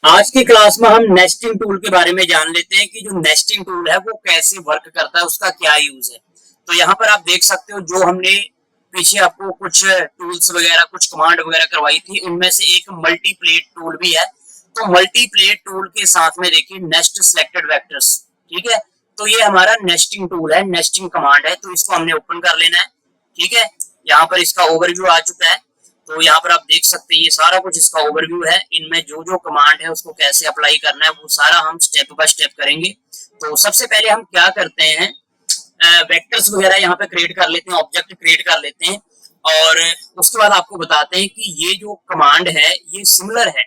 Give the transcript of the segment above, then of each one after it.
आज की क्लास में हम नेस्टिंग टूल के बारे में जान लेते हैं कि जो नेस्टिंग टूल है वो कैसे वर्क करता है, उसका क्या यूज है। तो यहाँ पर आप देख सकते हो जो हमने पीछे आपको कुछ टूल्स वगैरह कुछ कमांड वगैरह करवाई थी, उनमें से एक मल्टी प्लेट टूल भी है। तो मल्टी प्लेट टूल के साथ में देखिए नेस्ट सिलेक्टेड वेक्टर्स, ठीक है। तो ये हमारा नेस्टिंग टूल है, नेस्टिंग कमांड है, तो इसको हमने ओपन कर लेना है। ठीक है, यहाँ पर इसका ओवरव्यू आ चुका है। तो यहाँ पर आप देख सकते हैं ये सारा कुछ इसका ओवरव्यू है। इनमें जो जो कमांड है उसको कैसे अप्लाई करना है वो सारा हम स्टेप बाय स्टेप करेंगे। तो सबसे पहले हम क्या करते हैं, वेक्टर्स वगैरह यहाँ पे क्रिएट कर लेते हैं, ऑब्जेक्ट क्रिएट कर लेते हैं, और उसके बाद आपको बताते हैं कि ये जो कमांड है ये सिमिलर है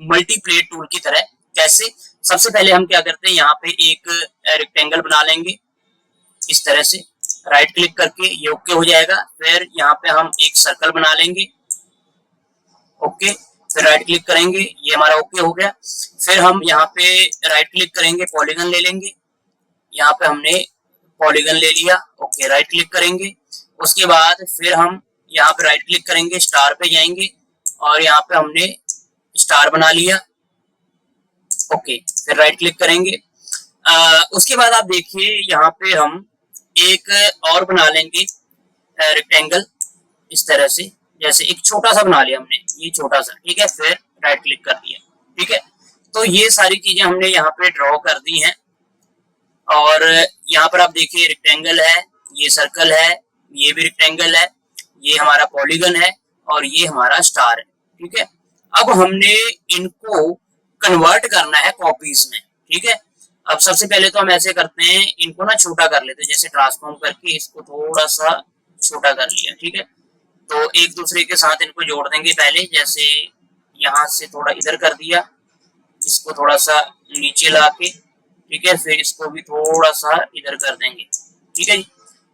मल्टीप्लेट टूल की तरह। कैसे? सबसे पहले हम क्या करते हैं, यहाँ पे एक रेक्टेंगल बना लेंगे इस तरह से, राइट क्लिक करके ये ओके हो जाएगा। फिर यहाँ पे हम एक सर्कल बना लेंगे, ओके। फिर राइट क्लिक करेंगे, ये हमारा ओके हो गया। फिर हम यहाँ पे राइट क्लिक करेंगे, पॉलीगन ले लेंगे। यहाँ पे हमने पॉलीगन ले लिया, ओके। राइट क्लिक करेंगे, उसके बाद फिर हम यहाँ पे राइट क्लिक करेंगे, स्टार पे जाएंगे और यहाँ पे हमने स्टार बना लिया, ओके। फिर राइट क्लिक करेंगे। उसके बाद आप देखिए यहाँ पे हम एक और बना लेंगे रेक्टेंगल इस तरह से, जैसे एक छोटा सा बना लिया हमने, ये छोटा सा, ठीक है। फिर राइट क्लिक कर दिया, ठीक है। तो ये सारी चीजें हमने यहाँ पे ड्रॉ कर दी हैं। और यहाँ पर आप देखिए रेक्टेंगल है, ये सर्कल है, ये भी रेक्टेंगल है, ये हमारा पॉलीगन है और ये हमारा स्टार है, ठीक है। अब हमने इनको कन्वर्ट करना है कॉपीज में, ठीक है। अब सबसे पहले तो हम ऐसे करते हैं, इनको ना छोटा कर लेते हैं, जैसे ट्रांसफॉर्म करके इसको थोड़ा सा छोटा कर लिया, ठीक है। तो एक दूसरे के साथ इनको जोड़ देंगे पहले, जैसे यहाँ से थोड़ा इधर कर दिया, इसको थोड़ा सा नीचे ला के, ठीक है। फिर इसको भी थोड़ा सा इधर कर देंगे, ठीक है जी।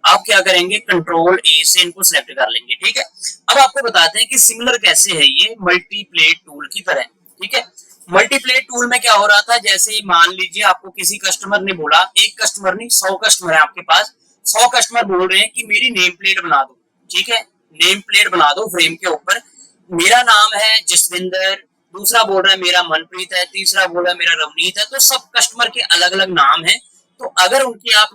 आप क्या करेंगे, कंट्रोल ए से इनको सिलेक्ट कर लेंगे, ठीक है। अब आपको बताते हैं कि सिमिलर कैसे है ये मल्टीप्लेट टूल की तरह, ठीक है। मल्टीप्लेट टूल में क्या हो रहा था, जैसे मान लीजिए आपको किसी कस्टमर ने बोला, एक कस्टमर नहीं 100 कस्टमर है आपके पास, 100 कस्टमर बोल रहे हैं कि मेरी नेम प्लेट बना दो, ठीक है। नेम प्लेट बना दो फ्रेम के ऊपर, मेरा नाम है जसविंदर, दूसरा बोल रहा है मेरा मनप्रीत है, तीसरा बोल रहा है मेरा रवनीत है। तो सब कस्टमर के अलग अलग नाम है। तो अगर उनकी आप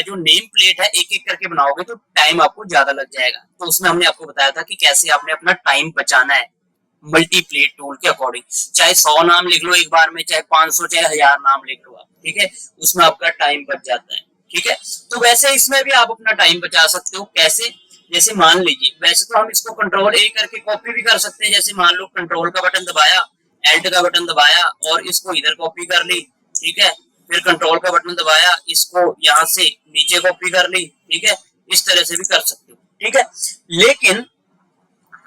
जो नेम प्लेट है एक एक करके बनाओगे तो टाइम आपको ज्यादा लग जाएगा। तो उसमें हमने आपको बताया था कि कैसे आपने अपना टाइम बचाना है मल्टीप्लेट टूल के अकॉर्डिंग। चाहे 100 नाम लिख लो एक बार में, चाहे 500, चाहे 1000 नाम लिख लो आप, ठीक है। उसमें आपका टाइम बच जाता है, ठीक है। तो वैसे इसमें भी आप अपना टाइम बचा सकते हो। कैसे? जैसे मान लीजिए, वैसे तो हम इसको कंट्रोल ए करके कॉपी भी कर सकते हैं। जैसे मान लो कंट्रोल का बटन दबाया, एल्ट का बटन दबाया और इसको इधर कॉपी कर ली, ठीक है। फिर कंट्रोल का बटन दबाया, इसको यहाँ से नीचे कॉपी कर ली, ठीक है। इस तरह से भी कर सकते हो, ठीक है। लेकिन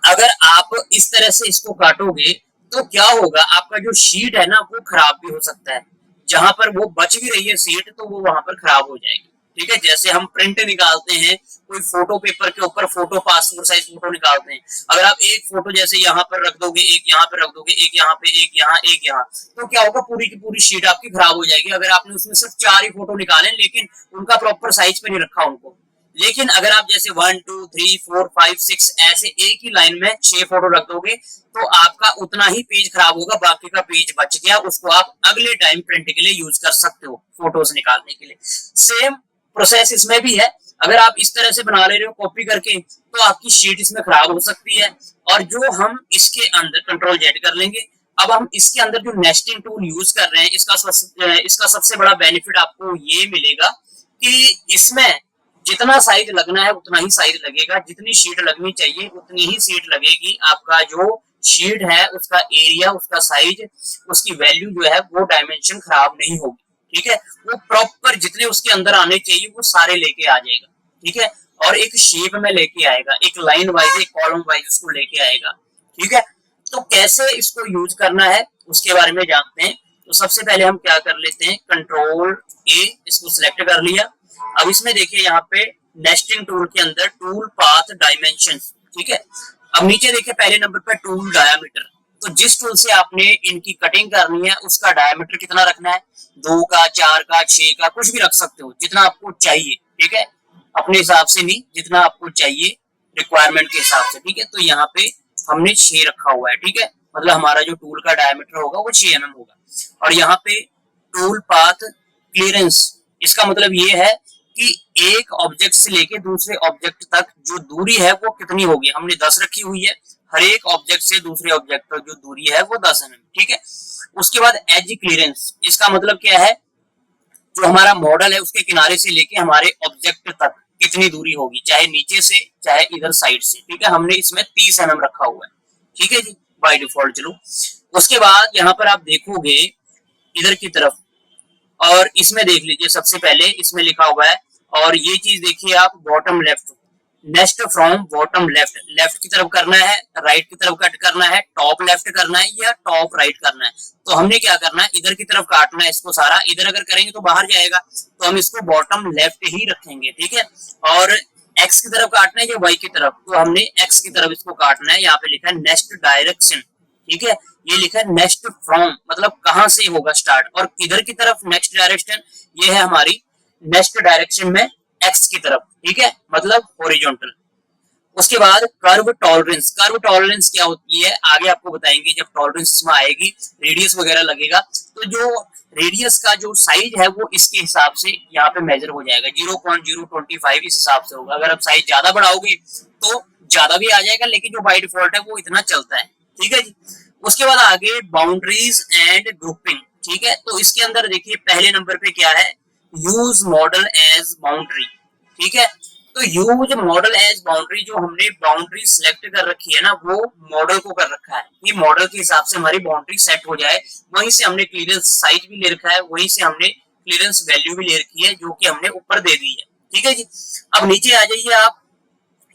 अगर आप इस तरह से इसको काटोगे तो क्या होगा, आपका जो शीट है ना वो खराब भी हो सकता है। जहां पर वो बच भी रही है सीट तो वो वहां पर खराब हो जाएगी, ठीक है। जैसे हम प्रिंट निकालते हैं कोई फोटो, पेपर के ऊपर फोटो, पासपोर्ट साइज फोटो निकालते हैं। अगर आप एक फोटो जैसे यहाँ पर रख दोगे, एक यहाँ पर रख दोगे, एक यहाँ पे, एक यहाँ, एक यहाँ, तो क्या होगा, पूरी की पूरी शीट आपकी खराब हो जाएगी। अगर आपने उसमें सिर्फ 4 ही फोटो निकाले लेकिन उनका प्रॉपर साइज पे नहीं रखा उनको। लेकिन अगर आप जैसे 1 2 3 4 5 6 ऐसे एक ही लाइन में 6 फोटो रख दोगे तो आपका उतना ही पेज खराब होगा, बाकी का पेज बच गया, उसको आप अगले टाइम प्रिंट के लिए यूज कर सकते हो, फोटोज निकालने के लिए। सेम प्रोसेस इसमें भी है। अगर आप इस तरह से बना ले रहे हो कॉपी करके तो आपकी शीट इसमें खराब हो सकती है। और जो हम इसके अंदर कंट्रोल जेड कर लेंगे, अब हम इसके अंदर जो नेस्टिंग टूल यूज कर रहे हैं, इसका सबसे बड़ा बेनिफिट आपको ये मिलेगा कि इसमें जितना साइज लगना है उतना ही साइज लगेगा, जितनी शीट लगनी चाहिए उतनी ही शीट लगेगी। आपका जो शीट है उसका एरिया, उसका साइज, उसकी वैल्यू जो है वो डायमेंशन खराब नहीं होगी, ठीक है। वो प्रॉपर जितने उसके अंदर आने चाहिए वो सारे लेके आ जाएगा, ठीक है। और एक शेप में लेके आएगा, एक लाइन वाइज, एक कॉलम वाइज उसको लेके आएगा, ठीक है। तो कैसे इसको यूज करना है उसके बारे में जानते हैं। तो सबसे पहले हम क्या कर लेते हैं, कंट्रोल ए, इसको सिलेक्ट कर लिया। अब इसमें देखिए यहाँ पे नेस्टिंग टूल के अंदर टूल पाथ डायमेंशन, ठीक है। अब नीचे देखिए पहले नंबर पे टूल डायामीटर। तो जिस टूल से आपने इनकी कटिंग करनी है उसका डायमीटर कितना रखना है, 2 का, 4 का, 6 का, कुछ भी रख सकते हो जितना आपको चाहिए, ठीक है। अपने हिसाब से नहीं, जितना आपको चाहिए रिक्वायरमेंट के हिसाब से, ठीक है। तो यहाँ पे हमने 6 रखा हुआ है, ठीक है। मतलब हमारा जो टूल का डायमीटर होगा वो 6 mm होगा। और यहाँ पे टूल पाथ क्लियरेंस, इसका मतलब ये है कि एक ऑब्जेक्ट से लेके दूसरे ऑब्जेक्ट तक जो दूरी है वो कितनी होगी, हमने 10 रखी हुई है। हर एक ऑब्जेक्ट से दूसरे ऑब्जेक्ट तक जो दूरी है वो 10 mm, ठीक है। उसके बाद एज क्लियरेंस, इसका मतलब क्या है, जो हमारा मॉडल है उसके किनारे से लेके हमारे ऑब्जेक्ट तक कितनी दूरी होगी, चाहे नीचे से चाहे इधर साइड से, ठीक है। हमने इसमें 30 mm रखा हुआ है, ठीक है जी, बाय डिफॉल्ट। चलो उसके बाद यहाँ पर आप देखोगे इधर की तरफ, और इसमें देख लीजिए सबसे पहले इसमें लिखा हुआ है, और ये चीज देखिए आप, bottom left, next from bottom left, left की तरफ करना है, राइट की तरफ कट करना है, टॉप लेफ्ट करना है या टॉप राइट करना है। तो हमने क्या करना है, इधर की तरफ काटना है इसको सारा, इधर अगर करेंगे तो बाहर जाएगा, तो हम इसको बॉटम लेफ्ट ही रखेंगे, ठीक है। और एक्स की तरफ काटना है या वाई की तरफ, तो हमने एक्स की तरफ इसको काटना है। यहाँ पे लिखा है नेक्स्ट डायरेक्शन, ठीक है। ये लिखा है नेक्स्ट फ्रॉम, मतलब कहां से होगा स्टार्ट, और किधर की तरफ नेक्स्ट डायरेक्शन, ये है हमारी नेक्स्ट डायरेक्शन में एक्स की तरफ, ठीक है, मतलब हॉरिजॉन्टल। उसके बाद कर्व टॉलरेंस, कर्व टॉलरेंस क्या होती है आगे आपको बताएंगे जब टॉलरेंस इसमें आएगी, रेडियस वगैरह लगेगा। तो जो रेडियस का जो साइज है वो इसके हिसाब से यहाँ पे मेजर हो जाएगा, 0.025 इस हिसाब से होगा। अगर आप साइज ज्यादा बढ़ाओगे तो ज्यादा भी आ जाएगा, लेकिन जो बाय डिफॉल्ट है वो इतना चलता है, ठीक है जी। उसके बाद आगे बाउंड्रीज एंड ग्रुपिंग, ठीक है। तो इसके अंदर देखिए पहले नंबर पे क्या है, यूज मॉडल एज बाउंड्री, ठीक है। तो यूज मॉडल एज बाउंड्री, जो हमने बाउंड्री सिलेक्ट कर रखी है ना वो मॉडल को कर रखा है, ये मॉडल के हिसाब से हमारी बाउंड्री सेट हो जाए। वहीं से हमने क्लियरेंस साइज भी ले रखा है, वहीं से हमने क्लियरेंस वैल्यू भी ले रखी है, जो कि हमने ऊपर दे दी है, ठीक है जी। अब नीचे आ जाइए आप,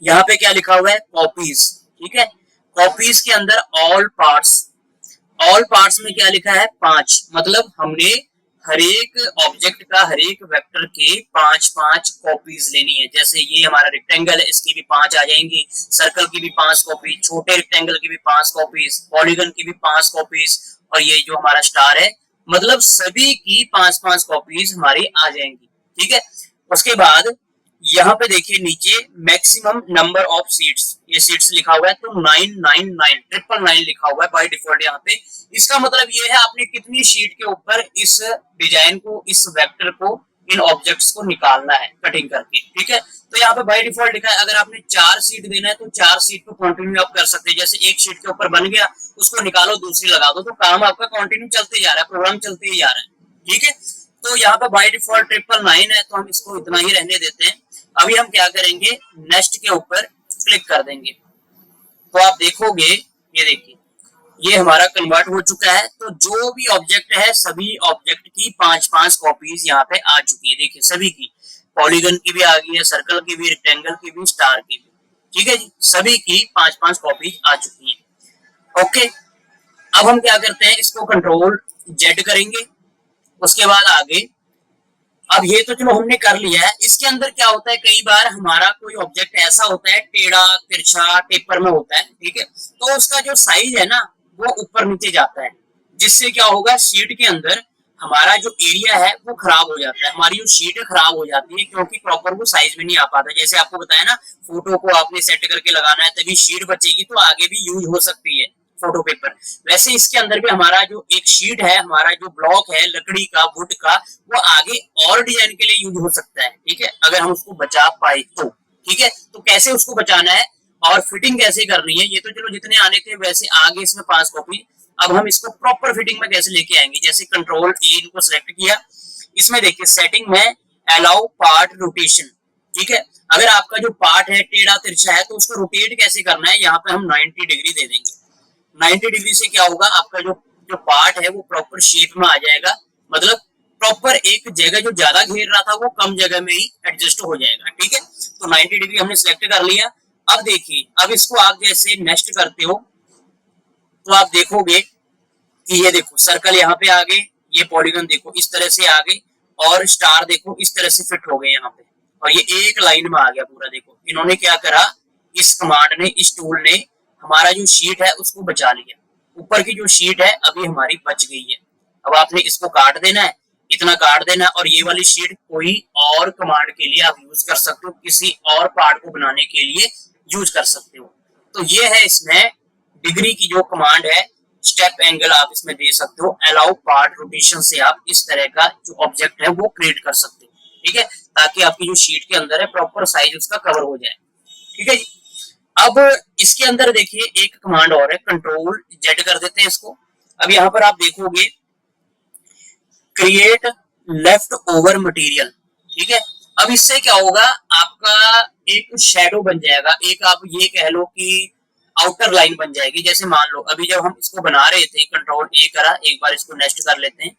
यहाँ पे क्या लिखा हुआ है, कॉपीज, ठीक है। कॉपीज के अंदर ऑल पार्ट्स, ऑल पार्ट्स में क्या लिखा है, 5, मतलब हमने हर एक ऑब्जेक्ट का, हर एक वेक्टर के 5-5 कॉपीज लेनी है। जैसे ये हमारा रेक्टेंगल है, इसकी भी 5 आ जाएंगी, सर्कल की भी 5 कॉपी, छोटे रेक्टेंगल की भी 5 कॉपीज, पॉलीगन की भी 5 कॉपीज, और ये जो हमारा स्टार है, मतलब सभी की 5-5 कॉपीज हमारी आ जाएंगी, ठीक है। उसके बाद यहाँ पे देखिए नीचे मैक्सिमम नंबर ऑफ सीट्स, ये सीट्स लिखा हुआ है, तो 999 999 लिखा हुआ है बाय डिफॉल्ट यहाँ पे। इसका मतलब ये है आपने कितनी शीट के ऊपर इस डिजाइन को, इस वेक्टर को, इन ऑब्जेक्ट्स को निकालना है कटिंग करके, ठीक है। तो यहाँ पे बाय डिफॉल्ट लिखा है, अगर आपने 4 सीट देना है तो 4 सीट को कंटिन्यू आप कर सकते हैं। जैसे एक शीट के ऊपर बन गया, उसको निकालो दूसरी लगा दो, तो काम आपका कंटिन्यू चलते जा रहा है, प्रोग्राम चलते ही जा रहा है, ठीक है। तो यहाँ पे बाय डिफॉल्ट 999 है, तो हम इसको इतना ही रहने देते हैं। अभी हम क्या करेंगे, नेक्स्ट के ऊपर क्लिक कर देंगे, तो आप देखोगे ये देखिए ये हमारा कन्वर्ट हो चुका है। तो जो भी ऑब्जेक्ट है सभी ऑब्जेक्ट की 5-5 कॉपीज यहाँ पे आ चुकी है, देखिए सभी की, पॉलीगन की भी आ गई है, सर्कल की भी, रेक्टेंगल की भी, स्टार की भी, ठीक है जी, सभी की 5-5 कॉपीज आ चुकी है। ओके, अब हम क्या करते हैं, इसको कंट्रोल जेड करेंगे। उसके बाद आगे, अब ये तो चलो हमने कर लिया है। इसके अंदर क्या होता है, कई बार हमारा कोई ऑब्जेक्ट ऐसा होता है टेढ़ा तिरछा टेपर में होता है, ठीक है, तो उसका जो साइज है ना वो ऊपर नीचे जाता है, जिससे क्या होगा, शीट के अंदर हमारा जो एरिया है वो खराब हो जाता है, हमारी जो शीट है खराब हो जाती है, क्योंकि प्रॉपर वो साइज में नहीं आ पाता। जैसे आपको बताया ना, फोटो को आपने सेट करके लगाना है तभी शीट बचेगी, तो आगे भी यूज हो सकती है फोटो पेपर। वैसे इसके अंदर भी हमारा जो एक शीट है, हमारा जो ब्लॉक है लकड़ी का, वुड का, वो आगे और डिजाइन के लिए यूज हो सकता है, ठीक है, अगर हम उसको बचा पाए तो, ठीक है। तो कैसे उसको बचाना है और फिटिंग कैसे करनी है, ये तो चलो जितने आने थे वैसे आगे इसमें 5 कॉपी। अब हम इसको प्रॉपर फिटिंग में कैसे लेके आएंगे, जैसे कंट्रोल ए इनको सिलेक्ट किया, इसमें देखिए सेटिंग में अलाउ पार्ट रोटेशन, ठीक है। अगर आपका जो पार्ट है टेढ़ा तिरछा है तो उसको रोटेट कैसे करना है, यहाँ पे हम 90 डिग्री दे देंगे। 90 डिग्री से क्या होगा, आपका जो जो पार्ट है वो प्रॉपर शेप में आ जाएगा, मतलब प्रॉपर एक जगह जो ज्यादा घेर रहा था वो कम जगह में ही एडजस्ट हो जाएगा, ठीक है। तो 90 डिग्री हमने सिलेक्ट कर लिया। अब देखिए, अब इसको आप जैसे नेक्स्ट करते हो तो आप देखोगे कि ये देखो सर्कल यहाँ पे आ गए, ये पॉलीगन देखो इस तरह से आ गए, और स्टार देखो इस तरह से फिट हो गए यहाँ पे, और ये एक लाइन में आ गया पूरा। देखो इन्होंने क्या करा, इस कमांड ने, इस टूल ने हमारा जो शीट है उसको बचा लिया, ऊपर की जो शीट है अभी हमारी बच गई है। अब आपने इसको काट देना है, इतना काट देना है, और ये वाली शीट कोई और कमांड के लिए आप यूज कर सकते हो, किसी और पार्ट को बनाने के लिए यूज कर सकते हो। तो ये है इसमें डिग्री की जो कमांड है, स्टेप एंगल आप इसमें दे सकते हो, अलाउ पार्ट रोटेशन से आप इस तरह का जो ऑब्जेक्ट है वो क्रिएट कर सकते हो, ठीक है, ताकि आपकी जो शीट के अंदर है प्रॉपर साइज उसका कवर हो जाए, ठीक है जी। अब इसके अंदर देखिए एक कमांड और है, कंट्रोल जेड कर देते हैं इसको। अब यहाँ पर आप देखोगे क्रिएट लेफ्ट ओवर मटेरियल, ठीक है। अब इससे क्या होगा, आपका एक शैडो बन जाएगा, एक आप ये कह लो कि आउटर लाइन बन जाएगी। जैसे मान लो अभी जब हम इसको बना रहे थे, कंट्रोल ए करा, एक बार इसको नेक्स्ट कर लेते हैं,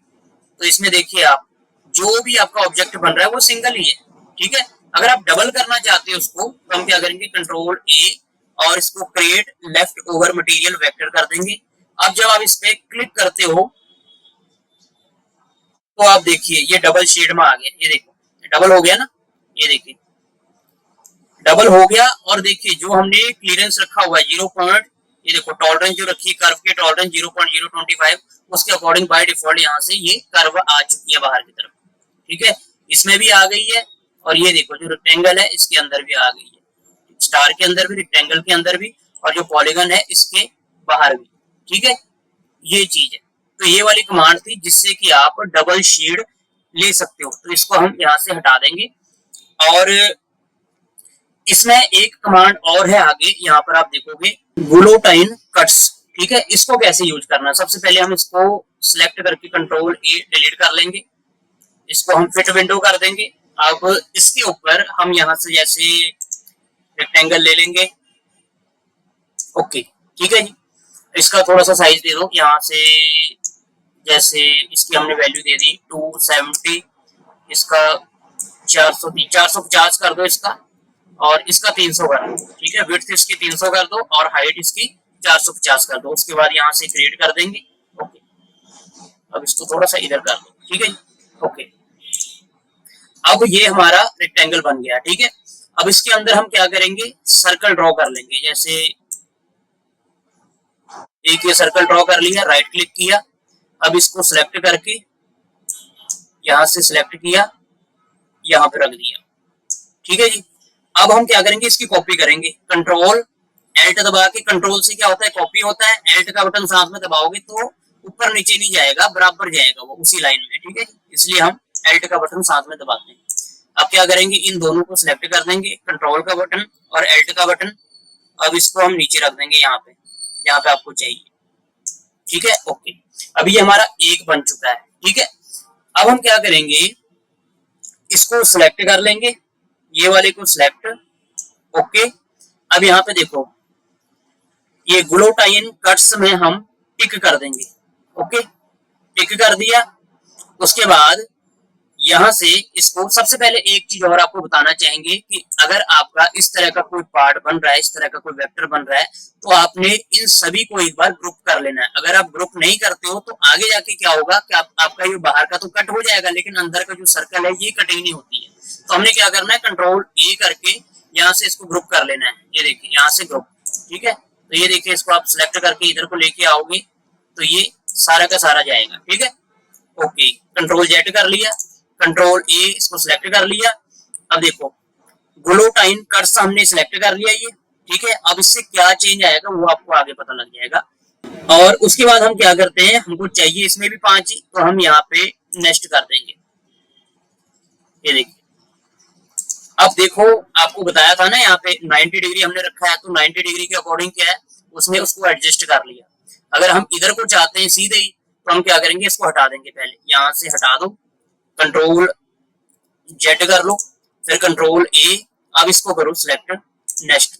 तो इसमें देखिए आप जो भी आपका ऑब्जेक्ट बन रहा है वो सिंगल ही है, ठीक है। अगर आप डबल करना चाहते हो उसको, तो हम क्या करेंगे, कंट्रोल ए और इसको create left over material vector कर देंगे। अब जब आप इस पे क्लिक करते हो तो आप देखिए ये डबल शेड में आ गया, ये देखो डबल हो गया ना, ये देखिए डबल हो गया। और देखिए जो हमने क्लियरेंस रखा हुआ है 0. ये देखो टॉलरेंस जो रखी कर्व के टॉलरेंस 0.025, उसके अकॉर्डिंग बाय डिफॉल्ट यहाँ से ये कर्व आ चुकी है बाहर की तरफ, ठीक है। इसमें भी आ गई है, और ये देखो जो रेक्टेंगल है इसके अंदर भी आ गई है, स्टार के अंदर भी, रेक्टेंगल के अंदर भी, और जो पॉलीगन है इसके बाहर भी, ठीक है। ये चीज है, तो ये वाली कमांड थी जिससे कि आप डबल शेड ले सकते हो। तो इसको हम यहाँ से हटा देंगे। और इसमें एक कमांड और है आगे, यहाँ पर आप देखोगे गुलोटाइन कट्स, ठीक है। इसको कैसे यूज करना है, सबसे पहले हम इसको सिलेक्ट करके कंट्रोल ए डिलीट कर लेंगे, इसको हम फिट विंडो कर देंगे। अब इसके ऊपर हम यहाँ से जैसे रेक्टेंगल ले लेंगे, ओके, ठीक है जी। इसका थोड़ा सा साइज दे दो यहाँ से, जैसे इसकी हमने वैल्यू दे दी 270, इसका 450 कर दो इसका, और इसका 300 कर दो, ठीक है। विड्थ इसकी 300 कर दो और हाइट इसकी 450 कर दो। उसके बाद यहाँ से क्रिएट कर देंगे, ओके। अब इसको थोड़ा सा इधर कर दो, ठीक है, ओके। अब ये हमारा रेक्टेंगल बन गया, ठीक है। अब इसके अंदर हम क्या करेंगे, सर्कल ड्रॉ कर लेंगे। जैसे एक ये सर्कल ड्रॉ कर लिया, राइट क्लिक किया, अब इसको सिलेक्ट करके यहां से सिलेक्ट किया, यहां पे रख दिया, ठीक है जी। अब हम क्या करेंगे, इसकी कॉपी करेंगे, कंट्रोल एल्ट दबा के, कंट्रोल से क्या होता है कॉपी होता है, एल्ट का बटन साथ में दबाओगे तो ऊपर नीचे नहीं जाएगा, बराबर जाएगा वो उसी लाइन में, ठीक है। इसलिए हम एल्ट का बटन साथ में दबाते हैं। अब क्या करेंगे, इन दोनों को सिलेक्ट कर देंगे, कंट्रोल का बटन और एल्ट का बटन। अब इसको हम नीचे रख देंगे यहाँ पे, यहाँ पे आपको चाहिए, ठीक है, ओके। अभी ये हमारा एक बन चुका है, ठीक है। अब हम क्या करेंगे, इसको सिलेक्ट कर लेंगे, ये वाले को सिलेक्ट, ओके। अब यहाँ पे देखो ये गुलोटाइन कट्स में हम टिक कर देंगे, ओके, टिक कर दिया। उसके बाद यहां से इसको, सबसे पहले एक चीज और आपको बताना चाहेंगे कि अगर आपका इस तरह का कोई पार्ट बन रहा है, इस तरह का कोई वेक्टर बन रहा है, तो आपने इन सभी को एक बार ग्रुप कर लेना है। अगर आप ग्रुप नहीं करते हो तो आगे जाके क्या होगा कि आपका ये बाहर का तो कट हो जाएगा, लेकिन अंदर का जो सर्कल है ये कटिंग नहीं होती है। तो हमने क्या करना है, कंट्रोल ए करके यहाँ से इसको ग्रुप कर लेना है। ये देखिए यहाँ से ग्रुप, ठीक है। तो ये देखिए इसको आप सिलेक्ट करके इधर को लेके आओगे तो ये सारा का सारा जाएगा, ठीक है, ओके। कंट्रोल जेड कर लिया, कंट्रोल ए इसको सिलेक्ट कर लिया। अब देखो गुलोटाइन कट्स हमने सिलेक्ट कर लिया ये, ठीक है। अब इससे क्या चेंज आएगा वो आपको आगे पता लग जाएगा। और उसके बाद हम क्या करते हैं, हमको चाहिए इसमें भी 5 ही, तो हम यहाँ पे नेक्स्ट कर देंगे। ये देखिए, अब देखो आपको बताया था ना यहाँ पे 90 डिग्री हमने रखा है, तो 90 डिग्री के अकॉर्डिंग क्या है, उसने उसको एडजस्ट कर लिया। अगर हम इधर को चाहते हैं सीधे ही, तो हम क्या करेंगे, इसको हटा देंगे। पहले यहाँ से हटा दो, कंट्रोल जेड कर लो, फिर कंट्रोल ए, अब इसको करो सिलेक्ट, नेक्स्ट।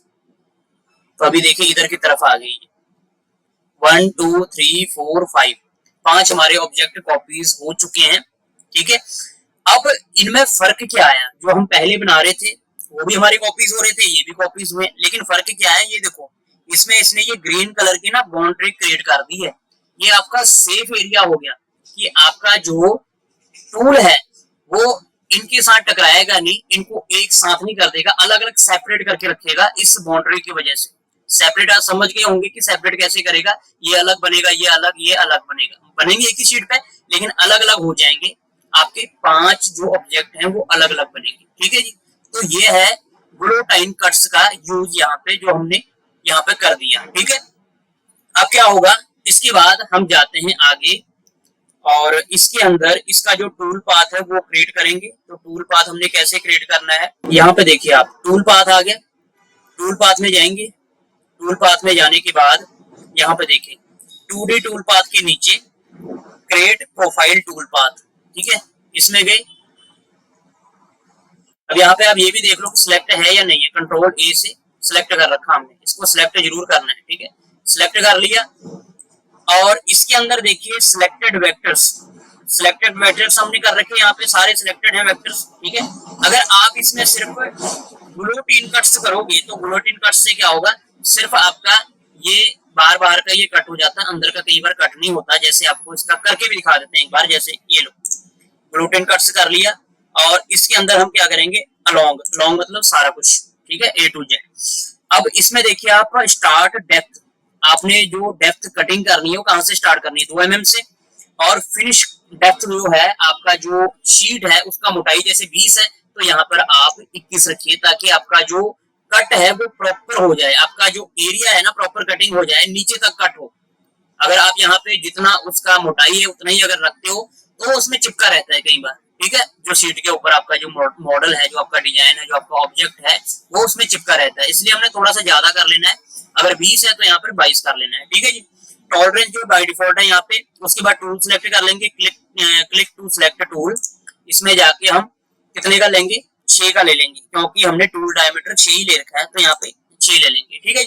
तो अभी देखिए इधर की तरफ आ गई है, 1 2 3 4 5, 5 हमारे ऑब्जेक्ट कॉपीज हो चुके हैं, ठीक है। अब इनमें फर्क क्या आया, जो हम पहले बना रहे थे वो भी हमारी कॉपीज हो रहे थे, ये भी कॉपीज हुए, लेकिन फर्क क्या है, ये देखो इसमें इसने ये ग्रीन कलर की ना बाउंड्री क्रिएट कर दी है। ये आपका सेफ एरिया हो गया कि आपका जो टूल है वो इनके साथ टकराएगा नहीं, इनको एक साथ नहीं कर देगा, अलग अलग सेपरेट करके रखेगा इस बाउंड्री की वजह से। सेपरेट आप समझ गए होंगे कि सेपरेट कैसे करेगा, ये अलग बनेगा, ये अलग बनेगा, बनेंगे एक ही शीट पे लेकिन अलग अलग हो जाएंगे। आपके 5 जो ऑब्जेक्ट हैं वो अलग अलग बनेंगे, ठीक है जी। तो ये है गुलोटाइन कट्स का यूज यहाँ पे, जो हमने यहाँ पे कर दिया, ठीक है। अब क्या होगा, इसके बाद हम जाते हैं आगे और इसके अंदर इसका जो टूल पाथ है वो क्रिएट करेंगे। तो टूल पाथ हमने कैसे क्रिएट करना है, यहाँ पे देखिए आप टूल पाथ आ गया। टूल पाथ में जाएंगे, टूल पाथ में जाने के बाद यहाँ पे देखिए 2D टूल पाथ के नीचे क्रिएट प्रोफाइल टूल पाथ, ठीक है, इसमें गए। अब यहाँ पे आप ये भी देख लो कि सिलेक्ट है या नहीं है। कंट्रोल ए से सिलेक्ट कर रखा हमने, इसको सिलेक्ट जरूर करना है, ठीक है। सिलेक्ट कर लिया और इसके अंदर देखिए सिलेक्टेड वेक्टर्स, सिलेक्टेड वेक्टर्स हमने कर रखे, यहाँ पे सारे सिलेक्टेड हैं वेक्टर्स, ठीक है। अगर आप इसमें सिर्फ गुलोटिन कट्स करोगे तो गुलोटिन कट्स से क्या होगा, सिर्फ आपका ये बार बार का ये कट हो जाता है, अंदर का कई बार कट नहीं होता। जैसे आपको इसका करके भी दिखा देते हैं एक बार, जैसे ये लो ग्लूटेन कट्स कर लिया और इसके अंदर हम क्या करेंगे, अलोंग, अलोंग मतलब सारा कुछ, ठीक है, ए टू जेड। अब इसमें देखिए आप स्टार्ट डेप्थ, आपने जो डेप्थ कटिंग करनी है वो कहां से स्टार्ट करनी है, 2 mm से। और फिनिश डेप्थ जो है आपका जो शीट है उसका मोटाई जैसे 20 है तो यहाँ पर आप 21 रखिए, ताकि आपका जो कट है वो प्रॉपर हो जाए, आपका जो एरिया है ना प्रॉपर कटिंग हो जाए, नीचे तक कट हो। अगर आप यहाँ पे जितना उसका मोटाई है उतना ही अगर रखते हो तो उसमें चिपका रहता है कई बार, ठीक है। जो शीट के ऊपर आपका जो मॉडल है, जो आपका डिजाइन है, जो आपका ऑब्जेक्ट है वो उसमें चिपका रहता है, इसलिए हमने थोड़ा सा ज्यादा कर लेना है। अगर 20 है तो यहाँ पर 22 कर लेना है, ठीक है जी। टॉलरेंस जो बाय डिफॉल्ट है यहाँ पे। उसके बाद टूल सिलेक्ट कर लेंगे, क्लिक टू सिलेक्ट टूल। इसमें जाके हम कितने का लेंगे, 6 का ले लेंगे, क्योंकि हमने टूल डायमीटर 6 ही ले रखा है तो यहाँ पे 6 ले लेंगे, ठीक है।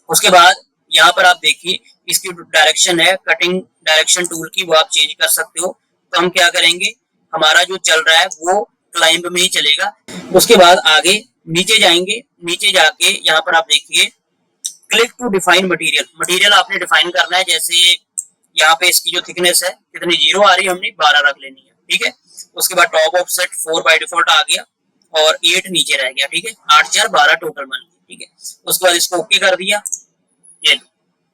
उसके बाद यहाँ पर आप देखिए इसकी डायरेक्शन है, कटिंग डायरेक्शन टूल की, वो आप चेंज कर सकते हो। तो हम क्या करेंगे, हमारा जो चल रहा है वो क्लाइंब में ही चलेगा। उसके बाद आगे नीचे जाएंगे, नीचे जाके यहाँ पर आप देखिए click to define material, material आपने डिफाइन करना है। जैसे यहाँ पे इसकी जो थिकनेस है कितनी 0 आ रही है, हमने 12 रख लेनी है, ठीक है। उसके बाद टॉप ऑफसेट 4 बाय डिफॉल्ट आ गया और 8 नीचे रह गया, ठीक है। 8 4 12 टोटल बन गया, ठीक है। उसके बाद इसको ओके कर दिया, ये लो,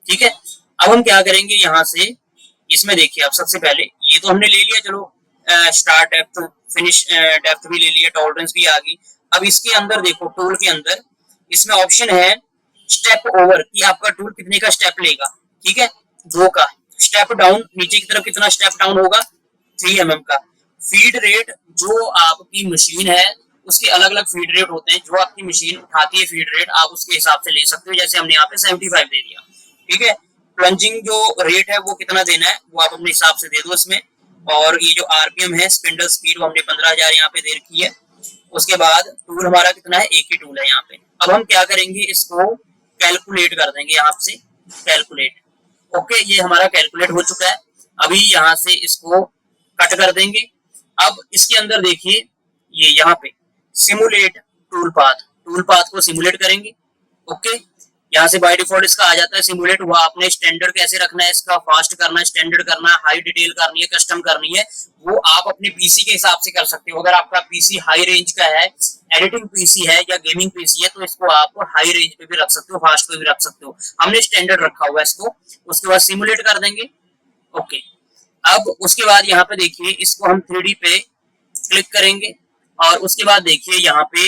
ठीक है। अब हम क्या करेंगे, यहाँ से इसमें देखिए आप सबसे पहले ये तो हमने ले लिया, चलो स्टार्ट डेप्थ, फिनिश डेप्थ भी ले लिया, टॉलरेंस भी आ गई। अब इसके अंदर देखो टूल के अंदर इसमें ऑप्शन है स्टेप ओवर, कि आपका टूल कितने का स्टेप लेगा, ठीक है, 2 का। स्टेप डाउन, नीचे की तरफ कितना स्टेप डाउन होगा, 3 mm का। फीड रेट, जो आपकी मशीन है उसके अलग अलग फीड रेट होते हैं, जो आपकी मशीन उठाती है फीड रेट आप उसके हिसाब से ले सकते हो। जैसे हमने यहाँ पे 75 दे दिया, ठीक है। प्लंजिंग जो रेट है वो कितना देना है वो आप अपने हिसाब से दे दो इसमें। और ये जो आरपीएम है, स्पिंडल स्पीड, वो हमने 15,000 यहाँ पे दे रखी है। उसके बाद टूल हमारा कितना है, एक ही टूल है यहाँ पे। अब हम क्या करेंगे, इसको कैलकुलेट कर देंगे यहाँ से, कैलकुलेट। ओके, ये हमारा कैलकुलेट हो चुका है। अभी यहाँ से इसको कट कर देंगे। अब इसके अंदर देखिए ये यहाँ पे simulate tool path, tool path को सिमुलेट करेंगे। ओके, यहाँ से बाय डिफॉल्ट इसका आ जाता है सिमुलेट हुआ। आपने स्टैंडर्ड कैसे रखना है, इसका फास्ट करना है, स्टैंडर्ड करना है, हाई डिटेल करनी है, कस्टम करनी है, वो आप अपने पीसी के हिसाब से कर सकते हो। अगर आपका पीसी हाई रेंज का है, एडिटिंग पीसी है या गेमिंग पीसी है, तो इसको आप हाई रेंज पे भी रख सकते हो, फास्ट पे भी रख सकते हो। हमने स्टैंडर्ड रखा हुआ है इसको। उसके बाद सिमुलेट कर देंगे। ओके, अब उसके बाद यहाँ पे देखिए इसको हम 3D पे क्लिक करेंगे और उसके बाद देखिए यहाँ पे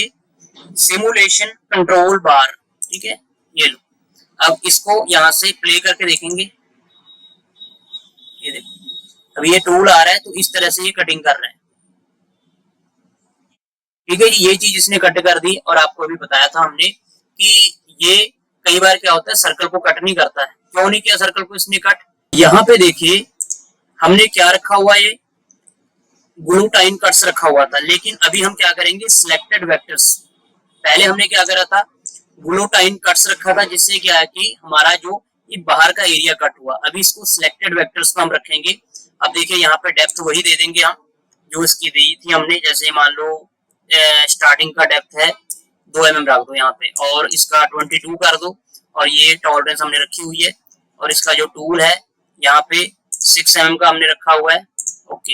सिमुलेशन कंट्रोल बार, ठीक है, ये लो। अब इसको यहाँ से प्ले करके देखेंगे, ये देखो अब ये टूल आ रहा है तो इस तरह से ये कटिंग कर रहा है, ठीक है जी। ये चीज इसने कट कर दी और आपको अभी बताया था हमने कि ये कई बार क्या होता है, सर्कल को कट नहीं करता है। क्यों नहीं किया सर्कल को इसने कट, यहाँ पे देखिए हमने क्या रखा हुआ है, ग्लूटाइन कट्स रखा हुआ था। लेकिन अभी हम क्या करेंगे, सिलेक्टेड वेक्टर्स। पहले हमने क्या करा था, ग्लूटाइन कट्स रखा था, जिससे क्या है कि हमारा जो ये बाहर का एरिया कट हुआ। अभी इसको सिलेक्टेड वेक्टर्स को हम रखेंगे। अब देखिए यहाँ पे डेप्थ वही दे देंगे हम जो इसकी दी थी हमने। जैसे मान लो स्टार्टिंग का डेप्थ है 2 mm रख दो यहाँ पे, और इसका 22 कर दो, और ये टॉलरेंस हमने रखी हुई है। और इसका जो टूल है यहाँ पे 6 mm का हमने रखा हुआ है। ओके,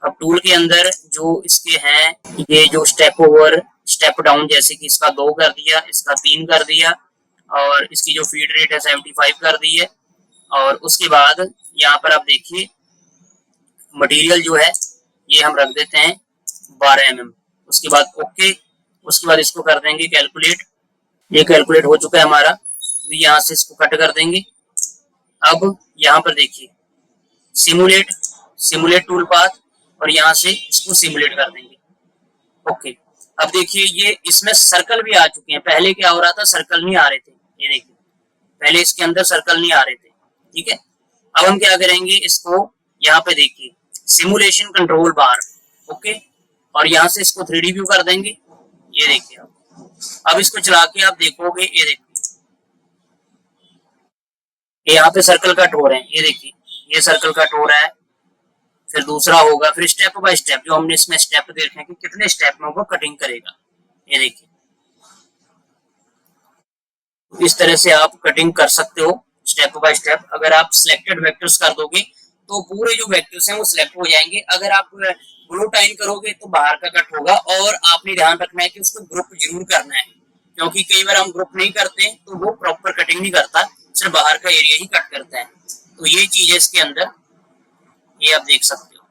अब टूल के अंदर जो इसके हैं, ये जो स्टेप ओवर स्टेप डाउन, जैसे कि इसका 2 कर दिया, इसका 3 कर दिया, और इसकी जो फीड रेट है 75 कर दी है। और उसके बाद यहाँ पर आप देखिए मटेरियल जो है ये हम रख देते हैं 12 mm। उसके बाद ओके, उसके बाद इसको कर देंगे कैलकुलेट। ये कैलकुलेट हो चुका है हमारा। अभी यहाँ से इसको कट कर देंगे। अब यहाँ पर देखिए सिमुलेट टूल पाथ, और यहाँ से इसको सिमुलेट कर देंगे। ओके, अब देखिए ये इसमें सर्कल भी आ चुके हैं। पहले क्या हो रहा था, सर्कल नहीं आ रहे थे, ये देखिए पहले इसके अंदर सर्कल नहीं आ रहे थे। ठीक है, अब हम क्या करेंगे, इसको यहाँ पे देखिए सिमुलेशन कंट्रोल बार। ओके, और यहाँ से इसको 3D व्यू कर देंगे। ये देखिए अब इसको चला के आप देखोगे, ये देखिए यहाँ पे सर्कल कट हो रहे हैं। ये देखिए ये सर्कल कट हो रहा है, फिर दूसरा होगा, फिर स्टेप बाय स्टेप जो हमने इसमें स्टेप देखे हैं कि कितने स्टेप में वो कटिंग करेगा। ये देखिए इस तरह से आप कटिंग कर सकते हो स्टेप बाय स्टेप। अगर आप सिलेक्टेड वेक्टर्स कर दोगे तो पूरे जो वेक्टर्स हैं वो सिलेक्ट हो जाएंगे। अगर आप ग्रुप टाइन करोगे तो बाहर का कट होगा, और आपने ध्यान रखना है कि उसको ग्रुप जरूर करना है, क्योंकि कई बार हम ग्रुप नहीं करते तो वो प्रॉपर कटिंग नहीं करता, सिर्फ बाहर का एरिया ही कट करता है। तो ये चीज है इसके अंदर, ये आप देख सकते हो।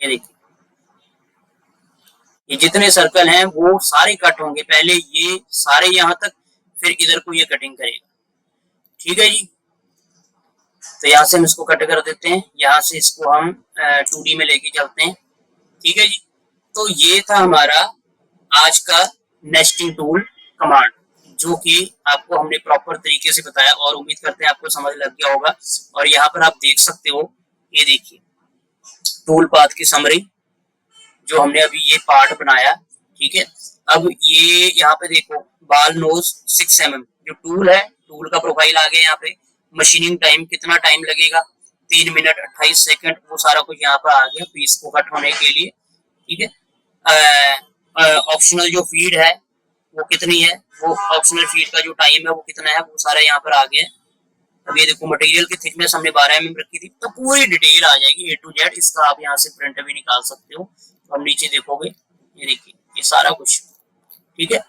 ये देखिए ये जितने सर्कल हैं वो सारे कट होंगे, पहले ये सारे यहाँ तक, फिर इधर को ये कटिंग करेगा। ठीक है जी, तो यहाँ से हम इसको कट कर देते हैं, यहाँ से इसको हम 2D में लेके चलते हैं। ठीक है जी, तो ये था हमारा आज का नेस्टिंग टूल कमांड, जो कि आपको हमने प्रॉपर तरीके से बताया, और उम्मीद करते हैं आपको समझ लग गया होगा। और यहाँ पर आप देख सकते हो, ये देखिए टूल पाथ की समरी जो हमने अभी ये पार्ट बनाया। ठीक है, अब ये यहाँ पे देखो बाल नोज 6 mm जो टूल है, टूल का प्रोफाइल आ गया यहाँ पे। मशीनिंग टाइम कितना टाइम लगेगा, 3 मिनट 28 सेकंड, वो सारा कुछ यहाँ पर आ गया पीस को कट होने के लिए। ठीक है, ऑप्शनल जो फीड है वो कितनी है, वो ऑप्शनल फीड का जो टाइम है वो कितना है, वो सारा यहाँ पर आ गया। अब ये देखो मटेरियल की थिकनेस हमने 12 mm रखी थी, तो पूरी डिटेल आ जाएगी A to Z। इसका आप यहाँ से प्रिंट भी निकाल सकते हो। तो हम नीचे देखोगे, ये देखिए ये सारा कुछ। ठीक है,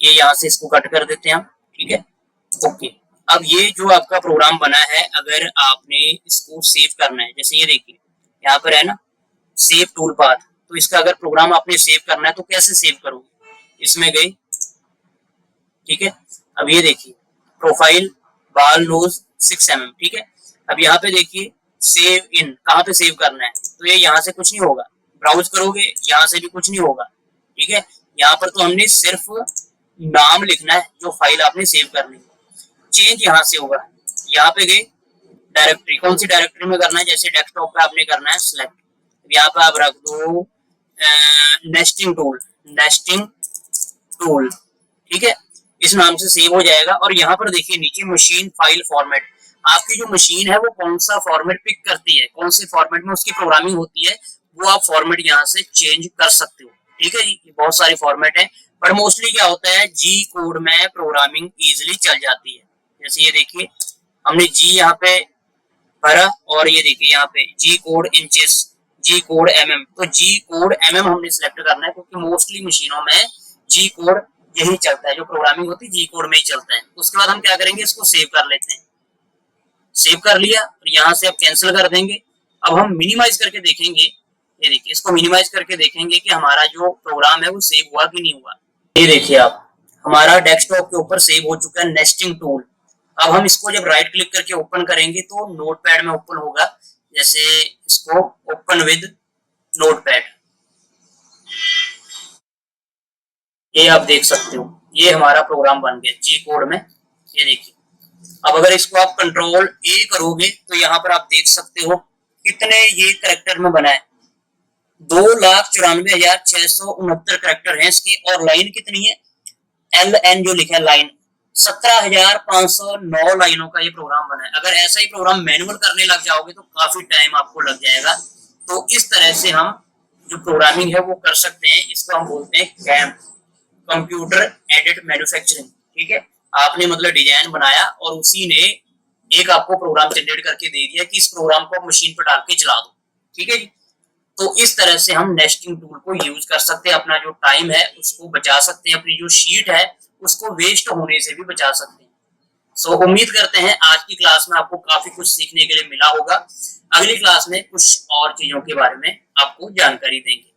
ये यहाँ से इसको कट कर देते हैं हम। ठीक है, ओके। अब ये जो आपका प्रोग्राम बना है, अगर आपने इसको सेव करना है, जैसे ये देखिए यहाँ पर है ना सेव टूल पाथ, तो इसका अगर प्रोग्राम आपने सेव करना है तो कैसे सेव करोगे, इसमें गए। ठीक है, अब ये देखिए प्रोफाइल बाल नोज 6 mm। ठीक है, अब यहाँ पे देखिए सेव इन, कहाँ पे सेव करना है, तो ये यहाँ से कुछ नहीं होगा, ब्राउज करोगे यहाँ से भी कुछ नहीं होगा। ठीक है, यहाँ पर तो हमने सिर्फ नाम लिखना है जो फाइल आपने सेव करनी है। चेंज यहाँ से होगा, यहाँ पे गए डायरेक्टरी, कौन सी डायरेक्टरी में करना है, जैसे डेस्कटॉप पे आपने करना है सिलेक्ट, यहाँ पे आप रख दो नेस्टिंग टूल। ठीक है, इस नाम से सेव हो जाएगा। और यहाँ पर देखिए नीचे मशीन फाइल फॉर्मेट, आपकी जो मशीन है वो कौन सा फॉर्मेट पिक करती है, कौन से फॉर्मेट में उसकी प्रोग्रामिंग होती है, वो आप फॉर्मेट यहाँ से चेंज कर सकते हो। ठीक है जी, बहुत सारे फॉर्मेट है, पर मोस्टली क्या होता है जी कोड में प्रोग्रामिंग इजिली चल जाती है। जैसे ये देखिए हमने जी यहाँ पे भरा, और ये देखिए यहाँ पे जी कोड इंचेस, जी कोड mm, तो जी कोड mm हमने सिलेक्ट करना है, क्योंकि मोस्टली मशीनों में जी कोड यही चलता है, जो प्रोग्रामिंग होती है जी कोड में ही चलता है। उसके बाद हम क्या करेंगे, इसको सेव कर लेते हैं। सेव कर लिया, और यहाँ से अब कैंसिल कर देंगे। अब हम मिनिमाइज करके देखेंगे, ये देखिए इसको मिनिमाइज करके देखेंगे कि हमारा जो प्रोग्राम है वो सेव हुआ कि नहीं हुआ। ये देखिए आप हमारा डेस्कटॉप के ऊपर सेव हो चुका है नेस्टिंग टूल। अब हम इसको जब राइट क्लिक करके ओपन करेंगे तो नोटपैड में ओपन होगा, जैसे इसको ओपन विद नोटपैड, ये आप देख सकते हो ये हमारा प्रोग्राम बन गया जी कोड में। ये देखिए अब अगर इसको आप कंट्रोल A करोगे तो यहाँ पर आप देख सकते हो कितने ये करेक्टर में बना है, 2,94,669 करेक्टर हैं इसकी। और लाइन कितनी है, LN जो लिखा है लाइन, 17,509 लाइनों का ये प्रोग्राम बना है। अगर ऐसा ही प्रोग्राम मैनुअल करने लग जाओगे तो काफी टाइम आपको लग जाएगा। तो इस तरह से हम जो प्रोग्रामिंग है वो कर सकते हैं। इसको हम बोलते हैं कैम, कंप्यूटर एडेड मैन्युफैक्चरिंग। ठीक है, आपने मतलब डिजाइन बनाया और उसी ने एक आपको प्रोग्राम जनरेट करके दे दिया कि इस प्रोग्राम को आप मशीन पर डाल के चला दो। ठीक है जी, तो इस तरह से हम नेस्टिंग टूल को यूज कर सकते हैं, अपना जो टाइम है उसको बचा सकते हैं, अपनी जो शीट है उसको वेस्ट होने से भी बचा सकते हैं। सो उम्मीद करते हैं आज की क्लास में आपको काफी कुछ सीखने के लिए मिला होगा। अगली क्लास में कुछ और चीजों के बारे में आपको जानकारी देंगे।